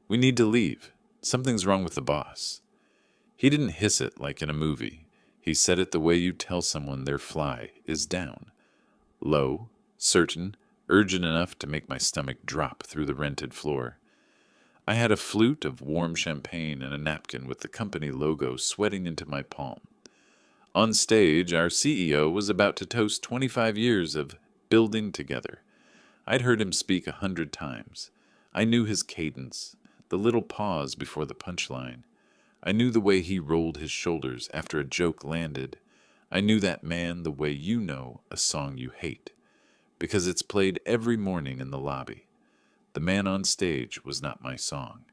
We need to leave. Something's wrong with the boss. He didn't hiss it like in a movie. He said it the way you tell someone their fly is down. Low, certain, urgent enough to make my stomach drop through the rented floor. I had a flute of warm champagne and a napkin with the company logo sweating into my palm. On stage, our CEO was about to toast 25 years of building together. I'd heard him speak 100 times. I knew his cadence, the little pause before the punchline. I knew the way he rolled his shoulders after a joke landed. I knew that man the way you know a song you hate, because it's played every morning in the lobby. The man on stage was not my song.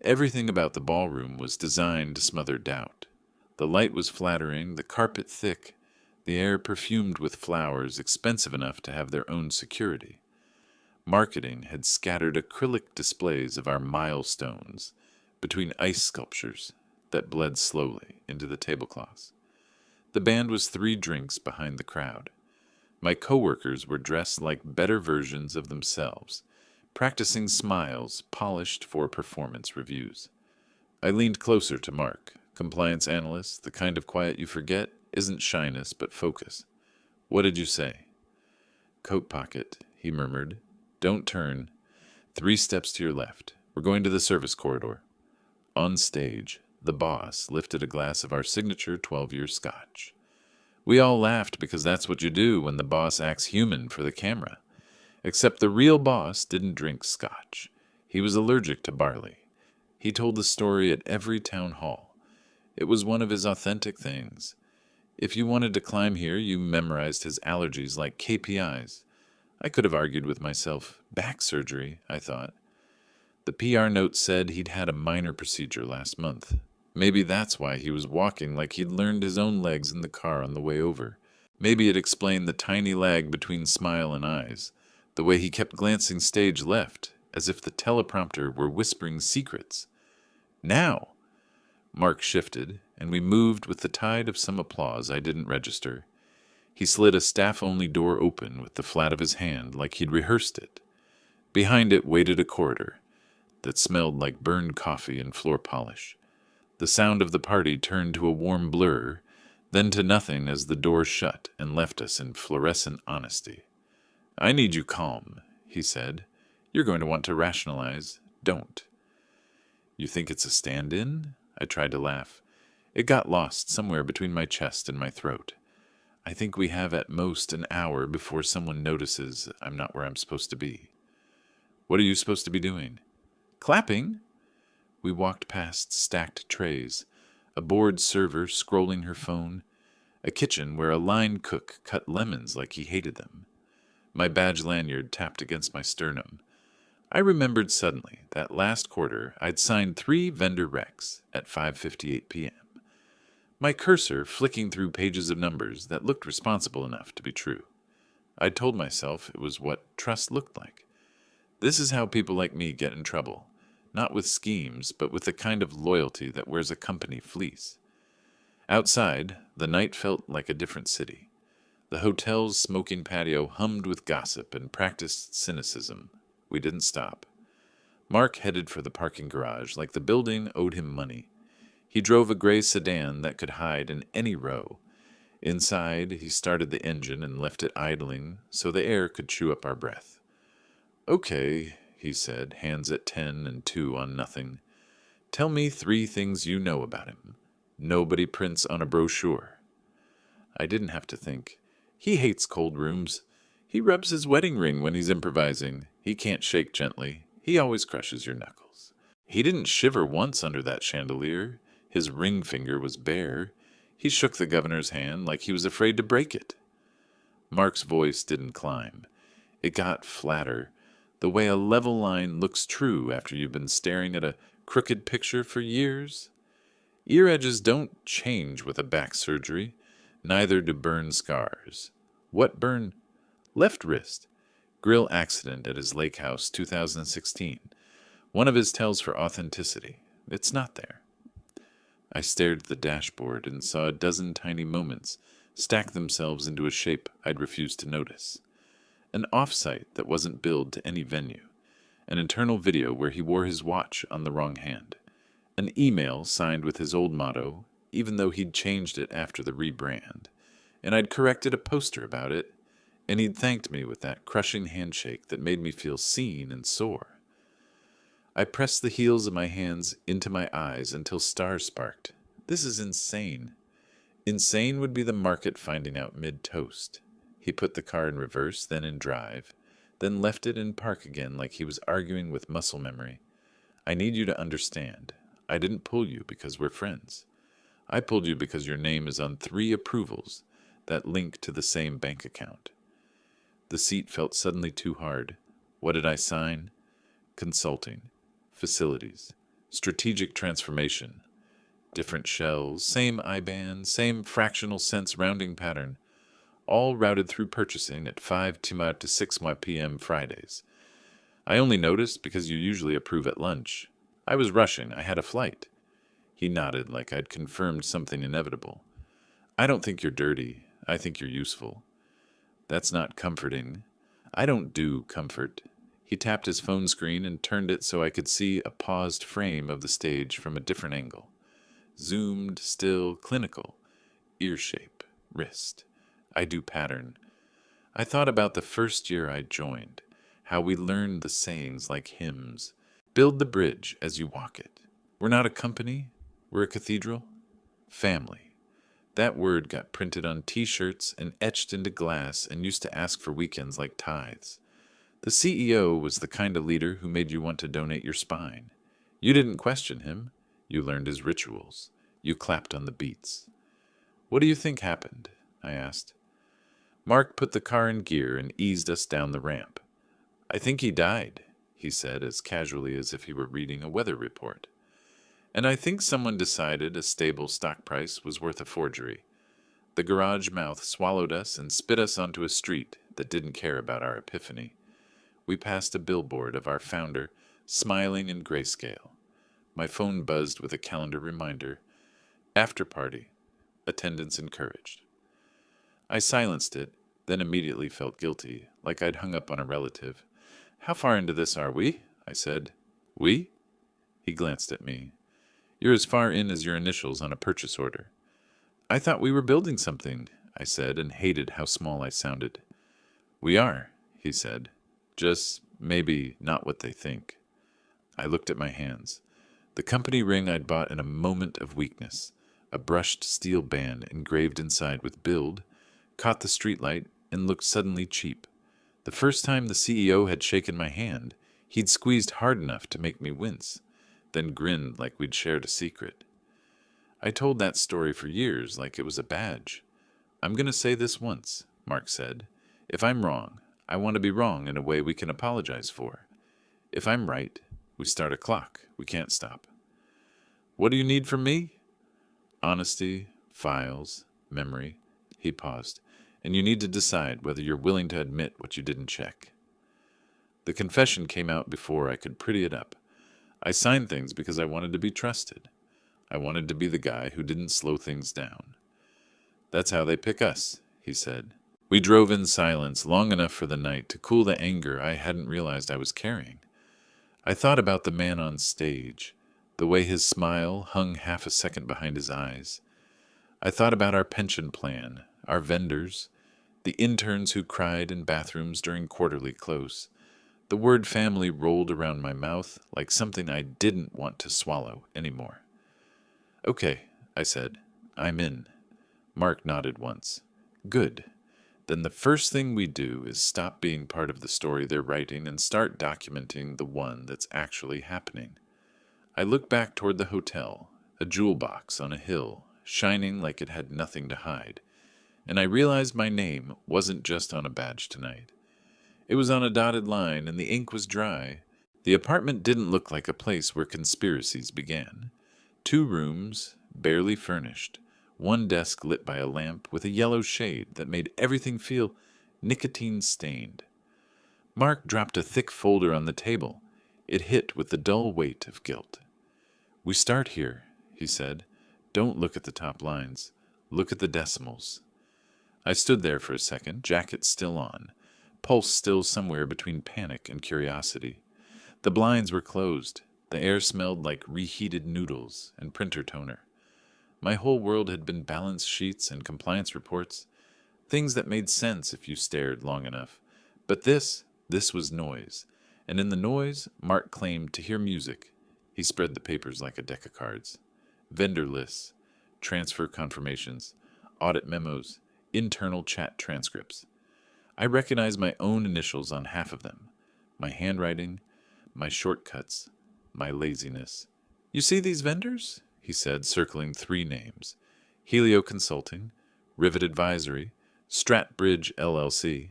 Everything about the ballroom was designed to smother doubt. The light was flattering, the carpet thick, the air perfumed with flowers expensive enough to have their own security. Marketing had scattered acrylic displays of our milestones between ice sculptures that bled slowly into the tablecloths. The band was 3 drinks behind the crowd. My coworkers were dressed like better versions of themselves, practicing smiles polished for performance reviews. I leaned closer to Mark, compliance analyst. The kind of quiet you forget isn't shyness but focus. What did you say? Coat pocket, he murmured. Don't turn. 3 steps to your left. We're going to the service corridor. On stage, the boss lifted a glass of our signature 12-year scotch. We all laughed because that's what you do when the boss acts human for the camera. Except the real boss didn't drink scotch. He was allergic to barley. He told the story at every town hall. It was one of his authentic things. If you wanted to climb here, you memorized his allergies like KPIs. I could have argued with myself. Back surgery, I thought. The PR note said he'd had a minor procedure last month. Maybe that's why he was walking like he'd learned his own legs in the car on the way over. Maybe it explained the tiny lag between smile and eyes, the way he kept glancing stage left, as if the teleprompter were whispering secrets. Now! Mark shifted, and we moved with the tide of some applause I didn't register. He slid a staff-only door open with the flat of his hand like he'd rehearsed it. Behind it waited a corridor that smelled like burned coffee and floor polish. The sound of the party turned to a warm blur, then to nothing as the door shut and left us in fluorescent honesty. I need you calm, he said. You're going to want to rationalize. Don't. You think it's a stand-in? I tried to laugh. It got lost somewhere between my chest and my throat. I think we have at most an hour before someone notices I'm not where I'm supposed to be. What are you supposed to be doing? Clapping? We walked past stacked trays, a bored server scrolling her phone, a kitchen where a line cook cut lemons like he hated them. My badge lanyard tapped against my sternum. I remembered suddenly that last quarter I'd signed 3 vendor recs at 5:58 p.m. My cursor flicking through pages of numbers that looked responsible enough to be true. I'd told myself it was what trust looked like. This is how people like me get in trouble, not with schemes, but with the kind of loyalty that wears a company fleece. Outside, the night felt like a different city. The hotel's smoking patio hummed with gossip and practiced cynicism. We didn't stop. Mark headed for the parking garage like the building owed him money. He drove a gray sedan that could hide in any row. Inside, he started the engine and left it idling so the air could chew up our breath. Okay, he said, hands at 10 and 2 on nothing. Tell me 3 things you know about him. Nobody prints on a brochure. I didn't have to think. He hates cold rooms. He rubs his wedding ring when he's improvising. He can't shake gently. He always crushes your knuckles. He didn't shiver once under that chandelier. His ring finger was bare. He shook the governor's hand like he was afraid to break it. Mark's voice didn't climb. It got flatter, the way a level line looks true after you've been staring at a crooked picture for years. Ear edges don't change with a back surgery. Neither do burn scars. What burn? Left wrist. Grill accident at his lake house 2016. One of his tells for authenticity. It's not there. I stared at the dashboard and saw a dozen tiny moments stack themselves into a shape I'd refused to notice. An off-site that wasn't billed to any venue. an internal video where he wore his watch on the wrong hand, an email signed with his old motto, even though he'd changed it after the rebrand, and I'd corrected a poster about it, and he'd thanked me with that crushing handshake that made me feel seen and sore. I pressed the heels of my hands into my eyes until stars sparked. This is insane. Insane would be the market finding out mid-toast. He put the car in reverse, then in drive, then left it in park again like he was arguing with muscle memory. I need you to understand. I didn't pull you because we're friends. I pulled you because your name is on 3 approvals that link to the same bank account. The seat felt suddenly too hard. What did I sign? Consulting, facilities, strategic transformation. Different shells, same IBAN, same fractional cents rounding pattern, all routed through purchasing at 5 to 6 p.m. Fridays. I only noticed because you usually approve at lunch. I was rushing. I had a flight. He nodded like I'd confirmed something inevitable. I don't think you're dirty. I think you're useful. That's not comforting. I don't do comfort. He tapped his phone screen and turned it so I could see a paused frame of the stage from a different angle. Zoomed, still, clinical. Ear shape, wrist. I do pattern. I thought about the first year I joined, how we learned the sayings like hymns. Build the bridge as you walk it. We're not a company, we're a cathedral. Family. That word got printed on t-shirts and etched into glass and used to ask for weekends like tithes. The CEO was the kind of leader who made you want to donate your spine. You didn't question him. You learned his rituals. You clapped on the beats. What do you think happened? I asked. Mark put the car in gear and eased us down the ramp. I think he died, he said as casually as if he were reading a weather report. And I think someone decided a stable stock price was worth a forgery. The garage mouth swallowed us and spit us onto a street that didn't care about our epiphany. We passed a billboard of our founder, smiling in grayscale. My phone buzzed with a calendar reminder. After party. Attendance encouraged. I silenced it, then immediately felt guilty, like I'd hung up on a relative. How far into this are we? I said. We? He glanced at me. You're as far in as your initials on a purchase order. I thought we were building something, I said, and hated how small I sounded. We are, he said. Just maybe not what they think. I looked at my hands. The company ring I'd bought in a moment of weakness, a brushed steel band engraved inside with build, caught the streetlight and looked suddenly cheap. The first time the CEO had shaken my hand, he'd squeezed hard enough to make me wince, then grinned like we'd shared a secret. I told that story for years like it was a badge. I'm going to say this once, Mark said. If I'm wrong, I want to be wrong in a way we can apologize for. If I'm right, we start a clock. We can't stop. What do you need from me? Honesty, files, memory. He paused. And you need to decide whether you're willing to admit what you didn't check. The confession came out before I could pretty it up. I signed things because I wanted to be trusted. I wanted to be the guy who didn't slow things down. That's how they pick us, he said. We drove in silence long enough for the night to cool the anger I hadn't realized I was carrying. I thought about the man on stage, the way his smile hung half a second behind his eyes. I thought about our pension plan, our vendors, the interns who cried in bathrooms during quarterly close. The word family rolled around my mouth like something I didn't want to swallow anymore. Okay, I said. I'm in. Mark nodded once. Good. Then the first thing we do is stop being part of the story they're writing and start documenting the one that's actually happening. I looked back toward the hotel, a jewel box on a hill, shining like it had nothing to hide, and I realized my name wasn't just on a badge tonight. It was on a dotted line, and the ink was dry. The apartment didn't look like a place where conspiracies began. 2 rooms, barely furnished, 1 desk lit by a lamp with a yellow shade that made everything feel nicotine-stained. Mark dropped a thick folder on the table. It hit with the dull weight of guilt. We start here, he said. Don't look at the top lines. Look at the decimals. I stood there for a second, jacket still on, pulse still somewhere between panic and curiosity. The blinds were closed. The air smelled like reheated noodles and printer toner. My whole world had been balance sheets and compliance reports, things that made sense if you stared long enough. But this was noise. And in the noise, Mark claimed to hear music. He spread the papers like a deck of cards. Vendor lists, transfer confirmations, audit memos, internal chat transcripts. I recognized my own initials on half of them. My handwriting, my shortcuts, my laziness. You see these vendors? He said, circling 3 names. Helio Consulting, Rivet Advisory, Stratbridge LLC.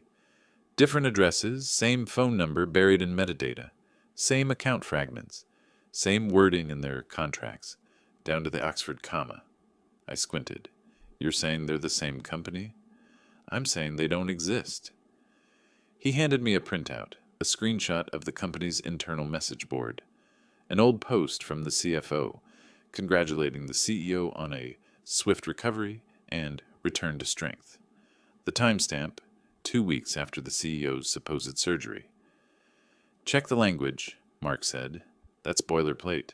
Different addresses, same phone number buried in metadata, same account fragments, same wording in their contracts, down to the Oxford comma. I squinted. You're saying they're the same company? I'm saying they don't exist. He handed me a printout, a screenshot of the company's internal message board, an old post from the CFO, congratulating the CEO on a swift recovery and return to strength. The timestamp, 2 weeks after the CEO's supposed surgery. Check the language, Mark said. That's boilerplate.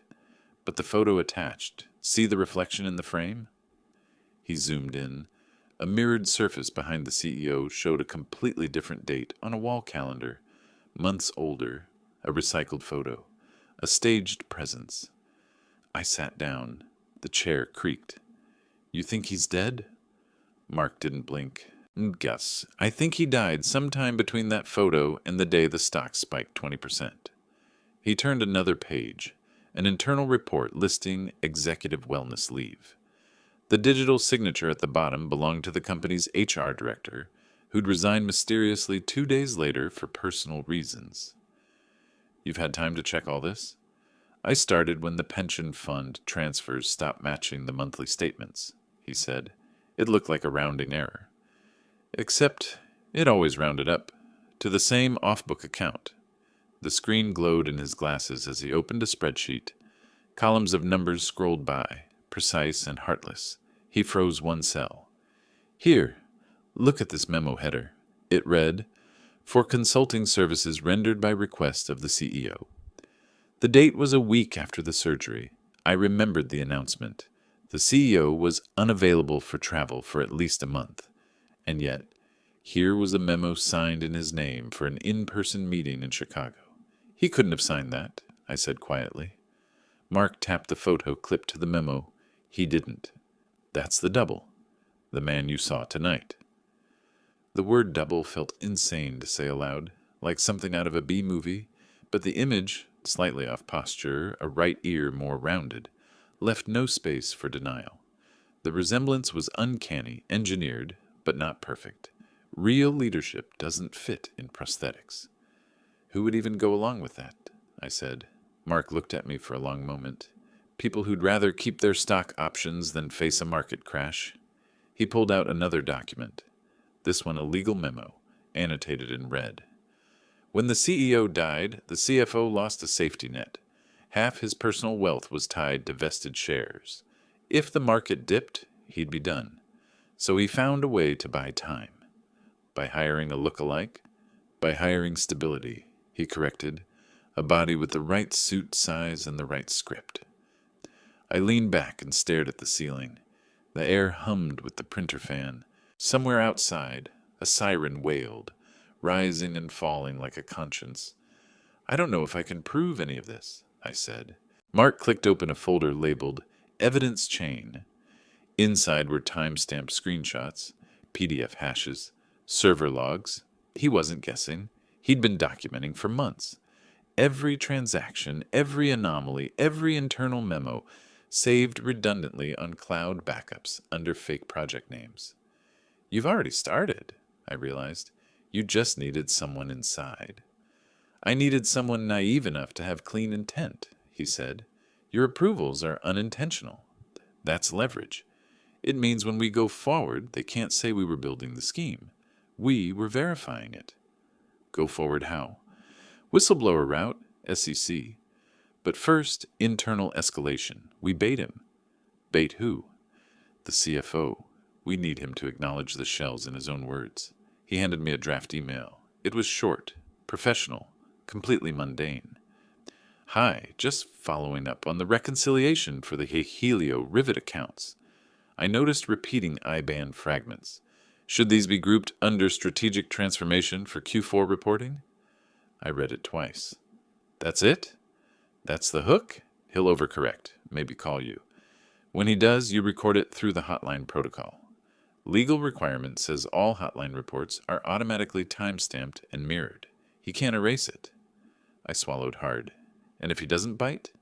But the photo attached, see the reflection in the frame? He zoomed in. A mirrored surface behind the CEO showed a completely different date on a wall calendar, months older, a recycled photo, a staged presence. I sat down. The chair creaked. You think he's dead? Mark didn't blink. Gus, I think he died sometime between that photo and the day the stock spiked 20%. He turned another page, an internal report listing executive wellness leave. The digital signature at the bottom belonged to the company's HR director, who'd resigned mysteriously 2 days later for personal reasons. You've had time to check all this? I started when the pension fund transfers stopped matching the monthly statements, he said. It looked like a rounding error. Except it always rounded up, to the same off-book account. The screen glowed in his glasses as he opened a spreadsheet. Columns of numbers scrolled by, precise and heartless. He froze one cell. Here, look at this memo header. It read, "For consulting services rendered by request of the CEO." The date was a week after the surgery. I remembered the announcement. The CEO was unavailable for travel for at least a month. And yet, here was a memo signed in his name for an in-person meeting in Chicago. He couldn't have signed that, I said quietly. Mark tapped the photo clipped to the memo. He didn't. That's the double. The man you saw tonight. The word double felt insane to say aloud, like something out of a B-movie, but the image, slightly off posture, a right ear more rounded, left no space for denial. The resemblance was uncanny, engineered, but not perfect. Real leadership doesn't fit in prosthetics. Who would even go along with that? I said. Mark looked at me for a long moment. People who'd rather keep their stock options than face a market crash. He pulled out another document. This one a legal memo, annotated in red. When the CEO died, the CFO lost a safety net. Half his personal wealth was tied to vested shares. If the market dipped, he'd be done. So he found a way to buy time. By hiring a look-alike? By hiring stability, he corrected. A body with the right suit size and the right script. I leaned back and stared at the ceiling. The air hummed with the printer fan. Somewhere outside, a siren wailed, rising and falling like a conscience. I don't know if I can prove any of this, I said. Mark clicked open a folder labeled Evidence Chain. Inside were time-stamped screenshots, PDF hashes, server logs. He wasn't guessing. He'd been documenting for months. Every transaction, every anomaly, every internal memo, saved redundantly on cloud backups under fake project names. You've already started, I realized. You just needed someone inside. I needed someone naive enough to have clean intent, he said. Your approvals are unintentional. That's leverage. It means when we go forward, they can't say we were building the scheme. We were verifying it. Go forward how? Whistleblower route, SEC. But first, internal escalation. We bait him. Bait who? The CFO. We need him to acknowledge the shells in his own words. He handed me a draft email. It was short, professional, completely mundane. Hi, just following up on the reconciliation for the Helio Rivet accounts. I noticed repeating IBAN fragments. Should these be grouped under strategic transformation for Q4 reporting? I read it twice. That's it? That's the hook? He'll overcorrect, maybe call you. When he does, you record it through the hotline protocol. Legal requirement says all hotline reports are automatically time-stamped and mirrored. He can't erase it. I swallowed hard. And if he doesn't bite?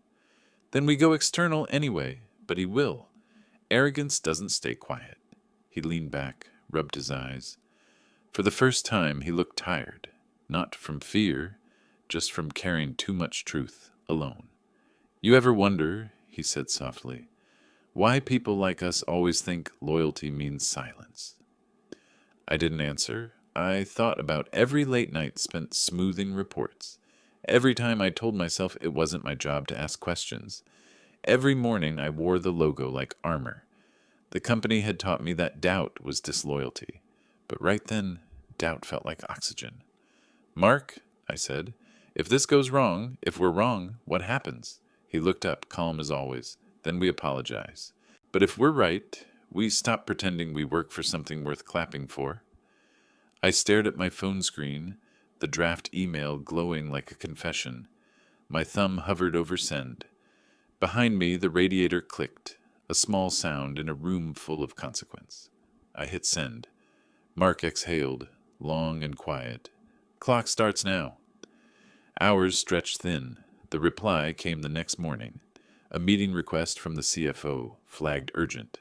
Then we go external anyway, but he will. Arrogance doesn't stay quiet. He leaned back, rubbed his eyes. For the first time, he looked tired. Not from fear, just from carrying too much truth alone. You ever wonder, he said softly, why people like us always think loyalty means silence? I didn't answer. I thought about every late night spent smoothing reports. Every time I told myself it wasn't my job to ask questions. Every morning I wore the logo like armor. The company had taught me that doubt was disloyalty. But right then, doubt felt like oxygen. Mark, I said, if this goes wrong, if we're wrong, what happens? He looked up, calm as always. Then we apologize. But if we're right, we stop pretending we work for something worth clapping for. I stared at my phone screen, the draft email glowing like a confession. My thumb hovered over send. Behind me, the radiator clicked, a small sound in a room full of consequence. I hit send. Mark exhaled, long and quiet. Clock starts now. Hours stretched thin. The reply came the next morning. A meeting request from the CFO, flagged urgent.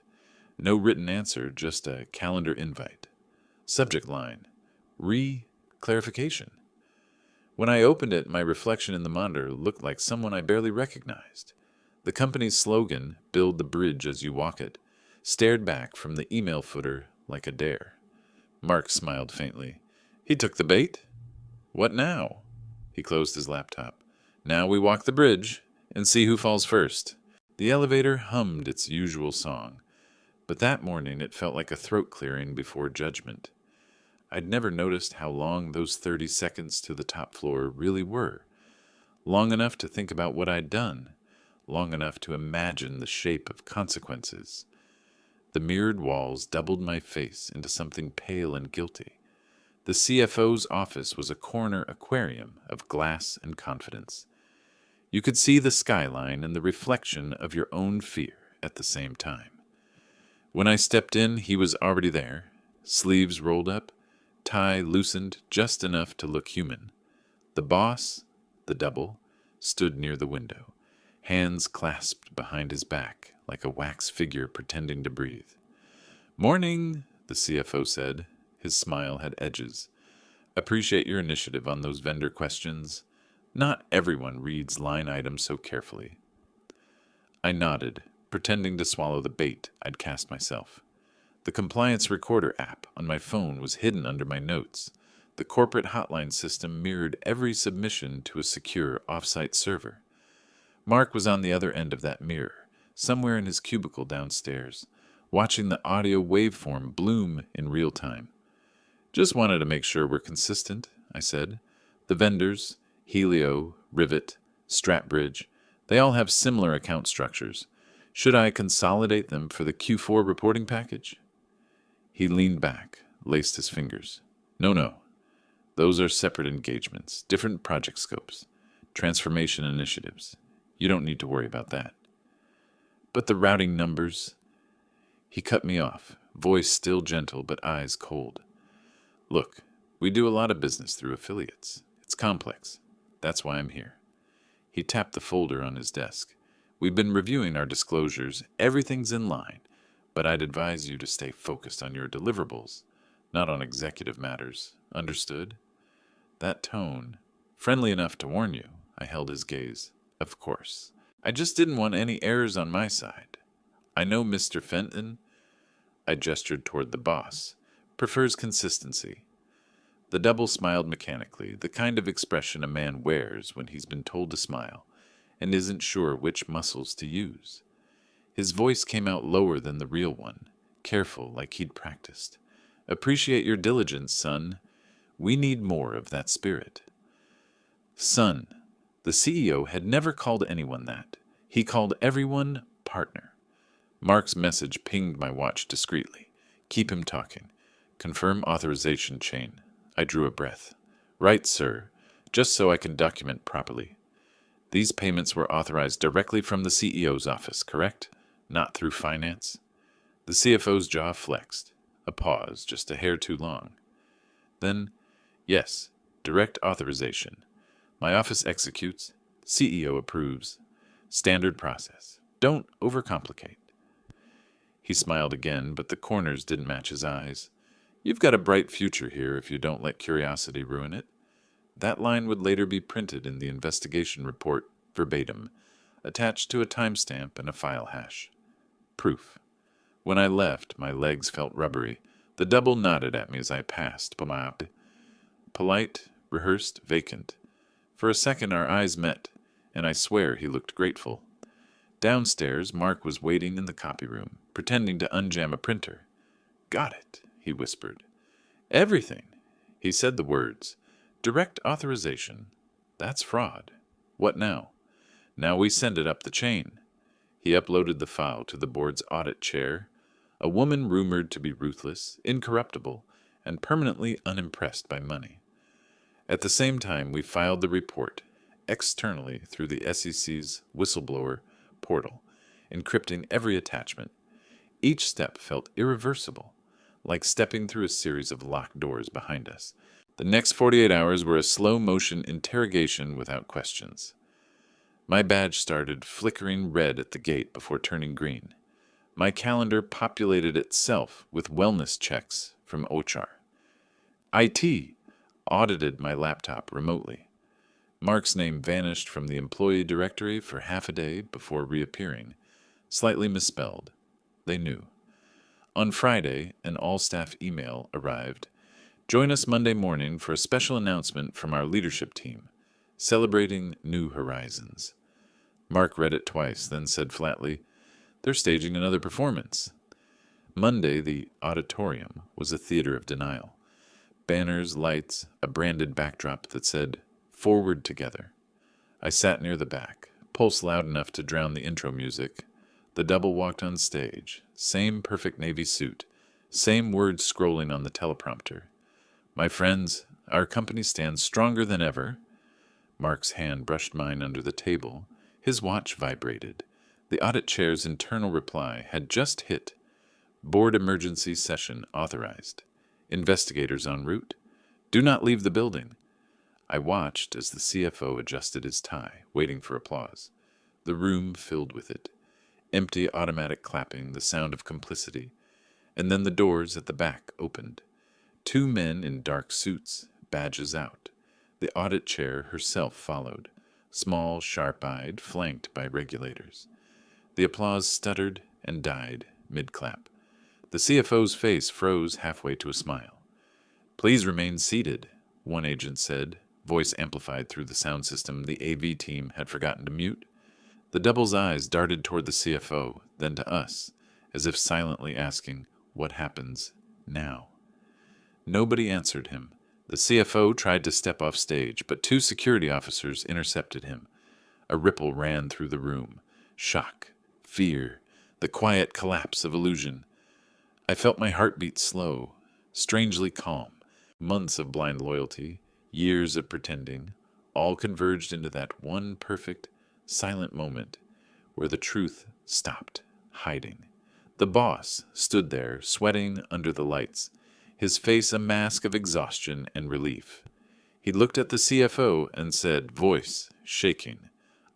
No written answer, just a calendar invite. Subject line, clarification. When I opened it, my reflection in the monitor looked like someone I barely recognized. The company's slogan, build the bridge as you walk it, stared back from the email footer like a dare. Mark smiled faintly. He took the bait. What now? He closed his laptop. Now we walk the bridge and see who falls first. The elevator hummed its usual song, but that morning it felt like a throat clearing before judgment. I'd never noticed how long those 30 seconds to the top floor really were. Long enough to think about what I'd done. Long enough to imagine the shape of consequences. The mirrored walls doubled my face into something pale and guilty. The CFO's office was a corner aquarium of glass and confidence. You could see the skyline and the reflection of your own fear at the same time. When I stepped in, he was already there, sleeves rolled up, tie loosened just enough to look human. The boss, the double, stood near the window, hands clasped behind his back like a wax figure pretending to breathe. Morning, the CFO said. His smile had edges. Appreciate your initiative on those vendor questions. Not everyone reads line items so carefully. I nodded, pretending to swallow the bait I'd cast myself. The compliance recorder app on my phone was hidden under my notes. The corporate hotline system mirrored every submission to a secure off-site server. Mark was on the other end of that mirror, somewhere in his cubicle downstairs, watching the audio waveform bloom in real time. Just wanted to make sure we're consistent, I said. The vendors, Helio, Rivet, Stratbridge, they all have similar account structures. Should I consolidate them for the Q4 reporting package? He leaned back, laced his fingers. No. Those are separate engagements, different project scopes, transformation initiatives. You don't need to worry about that. But the routing numbers... He cut me off, voice still gentle but eyes cold. Look, we do a lot of business through affiliates. It's complex. That's why I'm here. He tapped the folder on his desk. We've been reviewing our disclosures. Everything's in line, but I'd advise you to stay focused on your deliverables, not on executive matters. Understood? That tone, friendly enough to warn you, I held his gaze. Of course. I just didn't want any errors on my side. I know Mr. Fenton, I gestured toward the boss, prefers consistency. The double smiled mechanically, the kind of expression a man wears when he's been told to smile and isn't sure which muscles to use. His voice came out lower than the real one, careful like he'd practiced. Appreciate your diligence, son. We need more of that spirit. Son, The CEO had never called anyone that. He called everyone partner. Mark's message pinged my watch discreetly. Keep him talking. Confirm authorization chain. I drew a breath. Right, sir. Just so I can document properly. These payments were authorized directly from the CEO's office, correct? Not through finance? The CFO's jaw flexed. A pause, just a hair too long. Then, yes, direct authorization. My office executes, CEO approves. Standard process. Don't overcomplicate. He smiled again, but the corners didn't match his eyes. You've got a bright future here if you don't let curiosity ruin it. That line would later be printed in the investigation report verbatim, attached to a timestamp and a file hash. Proof. When I left, my legs felt rubbery. The double nodded at me as I passed. Polite, rehearsed, vacant. For a second our eyes met, and I swear he looked grateful. Downstairs, Mark was waiting in the copy room, pretending to unjam a printer. Got it, he whispered. Everything. He said the words. Direct authorization. That's fraud. What now? Now we send it up the chain. He uploaded the file to the board's audit chair. A woman rumored to be ruthless, incorruptible, and permanently unimpressed by money. At the same time, we filed the report externally through the SEC's whistleblower portal, encrypting every attachment. Each step felt irreversible, like stepping through a series of locked doors behind us. The next 48 hours were a slow-motion interrogation without questions. My badge started flickering red at the gate before turning green. My calendar populated itself with wellness checks from HR. IT audited my laptop remotely. Mark's name vanished from the employee directory for half a day before reappearing, slightly misspelled. They knew. On Friday, an all-staff email arrived. Join us Monday morning for a special announcement from our leadership team, celebrating new horizons. Mark read it twice, then said flatly, They're staging another performance. Monday, the auditorium was a theater of denial. Banners, lights, a branded backdrop that said, Forward Together. I sat near the back, pulse loud enough to drown the intro music. The double walked on stage, same perfect navy suit, same words scrolling on the teleprompter. My friends, our company stands stronger than ever. Mark's hand brushed mine under the table. His watch vibrated. The audit chair's internal reply had just hit. Board emergency session authorized. Investigators en route. Do not leave the building. I watched as the CFO adjusted his tie, waiting for applause. The room filled with it. Empty automatic clapping, the sound of complicity. And then the doors at the back opened. 2 men in dark suits, badges out. The audit chair herself followed, small, sharp-eyed, flanked by regulators. The applause stuttered and died mid-clap. The CFO's face froze halfway to a smile. Please remain seated, one agent said, voice amplified through the sound system the AV team had forgotten to mute. The double's eyes darted toward the CFO, then to us, as if silently asking, what happens now? Nobody answered him. The CFO tried to step off stage, but 2 security officers intercepted him. A ripple ran through the room. Shock, fear, the quiet collapse of illusion. I felt my heartbeat slow, strangely calm. Months of blind loyalty, years of pretending, all converged into that one perfect, silent moment where the truth stopped hiding. The boss stood there, sweating under the lights, his face a mask of exhaustion and relief. He looked at the CFO and said, voice shaking,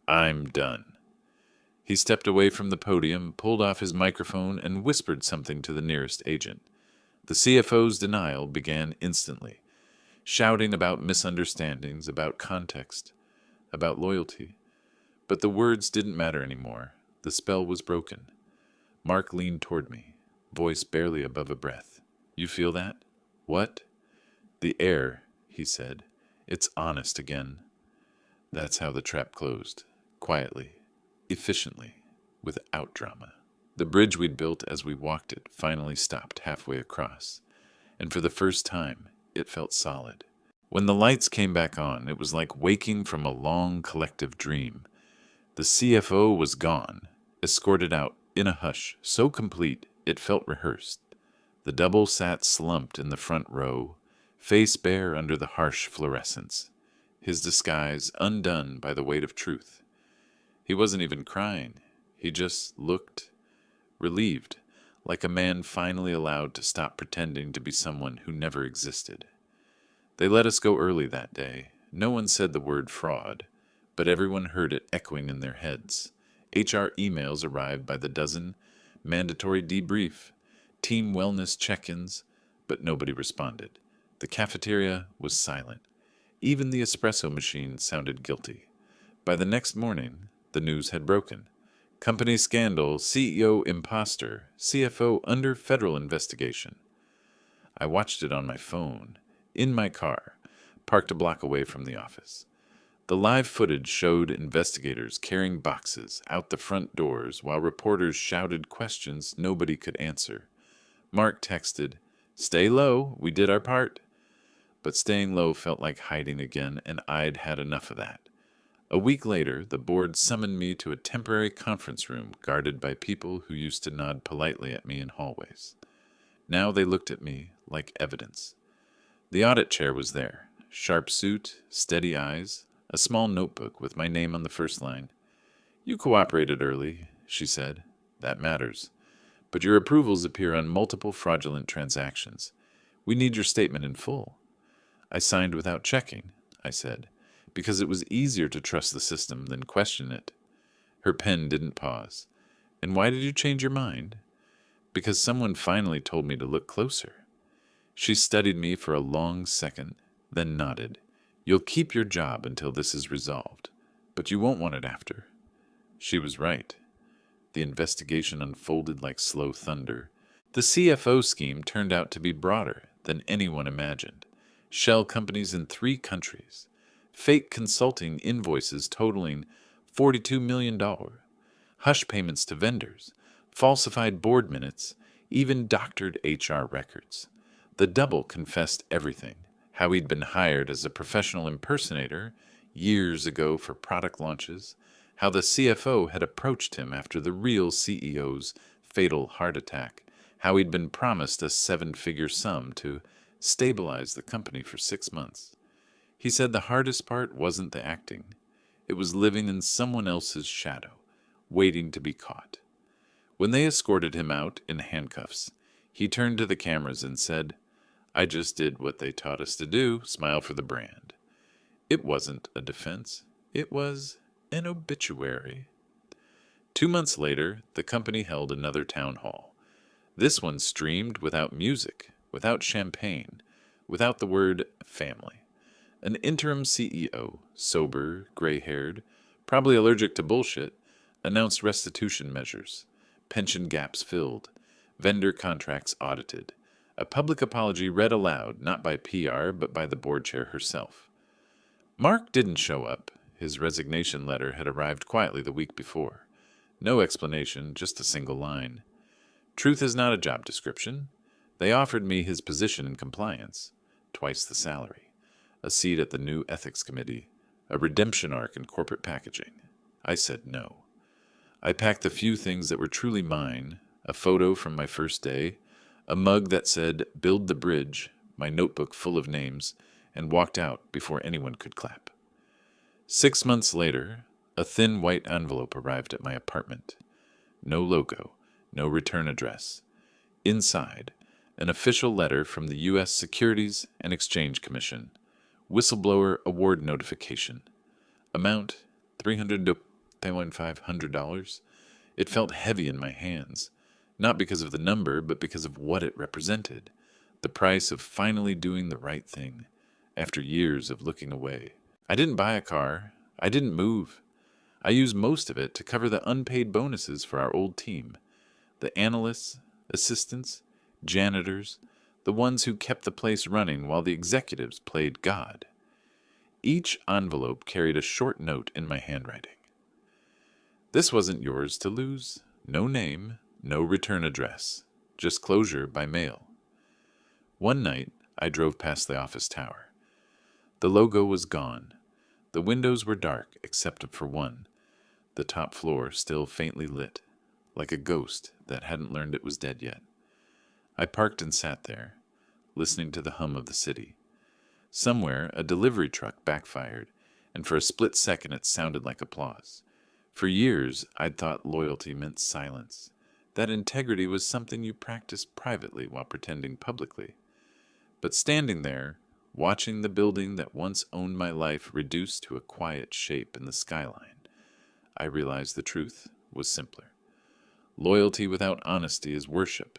I'm done. He stepped away from the podium, pulled off his microphone, and whispered something to the nearest agent. The CFO's denial began instantly, shouting about misunderstandings, about context, about loyalty. But the words didn't matter anymore. The spell was broken. Mark leaned toward me, voice barely above a breath. You feel that? What? The air, he said. It's honest again. That's how the trap closed. Quietly, efficiently, without drama. The bridge we'd built as we walked it finally stopped halfway across, and for the first time, it felt solid. When the lights came back on, it was like waking from a long collective dream. The CFO was gone, escorted out in a hush so complete it felt rehearsed. The double sat slumped in the front row, face bare under the harsh fluorescence, his disguise undone by the weight of truth. He wasn't even crying. He just looked relieved, like a man finally allowed to stop pretending to be someone who never existed. They let us go early that day. No one said the word fraud, but everyone heard it echoing in their heads. HR emails arrived by the dozen, mandatory debrief, team wellness check-ins, but nobody responded. The cafeteria was silent. Even the espresso machine sounded guilty. By the next morning, the news had broken. Company scandal, CEO imposter, CFO under federal investigation. I watched it on my phone, in my car, parked a block away from the office. The live footage showed investigators carrying boxes out the front doors while reporters shouted questions nobody could answer. Mark texted, "Stay low, we did our part." But staying low felt like hiding again, and I'd had enough of that. A week later, the board summoned me to a temporary conference room guarded by people who used to nod politely at me in hallways. Now they looked at me like evidence. The audit chair was there, sharp suit, steady eyes, a small notebook with my name on the first line. "You cooperated early," she said. "That matters. But your approvals appear on multiple fraudulent transactions. We need your statement in full." "I signed without checking," I said, because it was easier to trust the system than question it. Her pen didn't pause. "And why did you change your mind?" "Because someone finally told me to look closer." She studied me for a long second, then nodded. "You'll keep your job until this is resolved, but you won't want it after." She was right. The investigation unfolded like slow thunder. The CFO scheme turned out to be broader than anyone imagined. Shell companies in 3 countries, fake consulting invoices totaling $42 million, hush payments to vendors, falsified board minutes, even doctored HR records. The double confessed everything: how he'd been hired as a professional impersonator years ago for product launches, how the CFO had approached him after the real CEO's fatal heart attack, how he'd been promised a 7-figure sum to stabilize the company for 6 months. He said the hardest part wasn't the acting. It was living in someone else's shadow, waiting to be caught. When they escorted him out in handcuffs, he turned to the cameras and said, "I just did what they taught us to do, smile for the brand." It wasn't a defense. It was an obituary. 2 months later, the company held another town hall. This one streamed without music, without champagne, without the word family. An interim CEO, sober, gray-haired, probably allergic to bullshit, announced restitution measures, pension gaps filled, vendor contracts audited, a public apology read aloud, not by PR, but by the board chair herself. Mark didn't show up. His resignation letter had arrived quietly the week before. No explanation, just a single line. Truth is not a job description. They offered me his position in compliance, twice the salary, a seat at the new ethics committee, a redemption arc in corporate packaging. I said no. I packed the few things that were truly mine, a photo from my first day, a mug that said, "Build the bridge," my notebook full of names, and walked out before anyone could clap. 6 months later, a thin white envelope arrived at my apartment. No logo, no return address. Inside, an official letter from the U.S. Securities and Exchange Commission. Whistleblower award notification. Amount $300 to $500. It felt heavy in my hands, not because of the number, but because of what it represented. The price of finally doing the right thing, after years of looking away. I didn't buy a car. I didn't move. I used most of it to cover the unpaid bonuses for our old team. The analysts, assistants, janitors, the ones who kept the place running while the executives played God. Each envelope carried a short note in my handwriting. "This wasn't yours to lose. No name, no return address, just closure by mail." One night, I drove past the office tower. The logo was gone. The windows were dark, except for one, the top floor still faintly lit, like a ghost that hadn't learned it was dead yet. I parked and sat there, listening to the hum of the city. Somewhere, a delivery truck backfired, and for a split second it sounded like applause. For years, I'd thought loyalty meant silence, that integrity was something you practiced privately while pretending publicly. But standing there, watching the building that once owned my life reduced to a quiet shape in the skyline, I realized the truth was simpler. Loyalty without honesty is worship,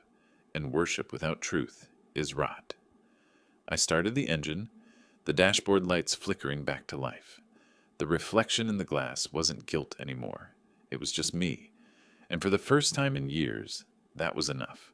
and worship without truth is rot. I started the engine, the dashboard lights flickering back to life. The reflection in the glass wasn't guilt anymore. It was just me. And for the first time in years, that was enough.